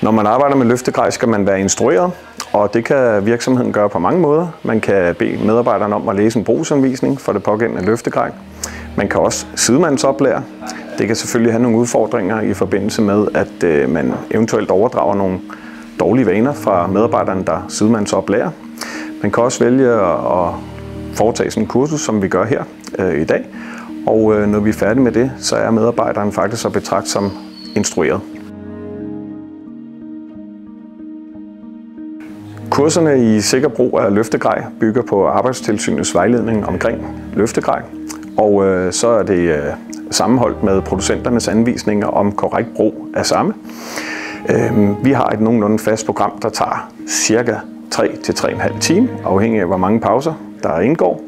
Når man arbejder med løftegrej, skal man være instrueret, og det kan virksomheden gøre på mange måder. Man kan bede medarbejderne om at læse en brugsanvisning for det pågældende løftegrej. Man kan også sidemandsoplære. Det kan selvfølgelig have nogle udfordringer i forbindelse med, at man eventuelt overdrager nogle dårlige vaner fra medarbejderne, der sidemandsoplærer. Man kan også vælge at foretage sådan en kursus, som vi gør her i dag. Og når vi er færdige med det, så er medarbejderen faktisk at betragte som instrueret. Kurserne i sikker brug af løftegrej bygger på Arbejdstilsynets vejledning omkring løftegrej, og så er det sammenholdt med producenternes anvisninger om korrekt brug af samme. Vi har et nogenlunde fast program, der tager cirka 3 til 3,5 timer, afhængig af hvor mange pauser der indgår.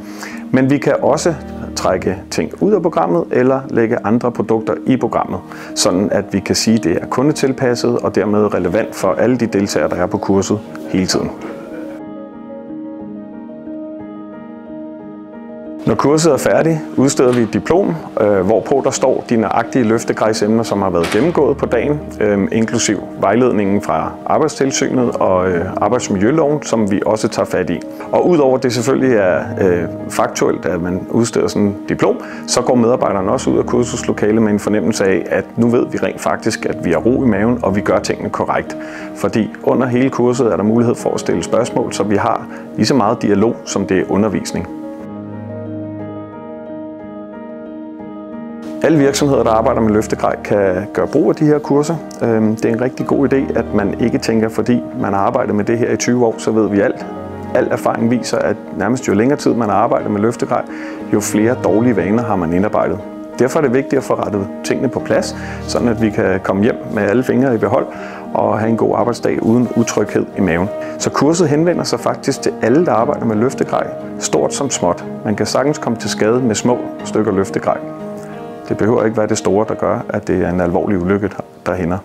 Men vi kan også trække ting ud af programmet eller lægge andre produkter i programmet, sådan at vi kan sige, at det er kundetilpasset og dermed relevant for alle de deltagere, der er på kurset hele tiden. Når kurset er færdigt, udsteder vi et diplom, hvorpå der står de nøjagtige løftegrejsemner, som har været gennemgået på dagen, inklusiv vejledningen fra Arbejdstilsynet og Arbejdsmiljøloven, som vi også tager fat i. Og udover det selvfølgelig er faktuelt, at man udsteder sådan et diplom, så går medarbejderne også ud af kursuslokalet med en fornemmelse af, at nu ved vi rent faktisk, at vi har ro i maven, og vi gør tingene korrekt. Fordi under hele kurset er der mulighed for at stille spørgsmål, så vi har lige så meget dialog, som det er undervisning. Alle virksomheder, der arbejder med løftegrej, kan gøre brug af de her kurser. Det er en rigtig god idé, at man ikke tænker, fordi man har arbejdet med det her i 20 år, så ved vi alt. Al erfaring viser, at nærmest jo længere tid man har arbejdet med løftegrej, jo flere dårlige vaner har man indarbejdet. Derfor er det vigtigt at få rettet tingene på plads, sådan at vi kan komme hjem med alle fingre i behold og have en god arbejdsdag uden utryghed i maven. Så kurset henvender sig faktisk til alle, der arbejder med løftegrej, stort som småt. Man kan sagtens komme til skade med små stykker løftegrej. Det behøver ikke være det store, der gør, at det er en alvorlig ulykke, der hænder.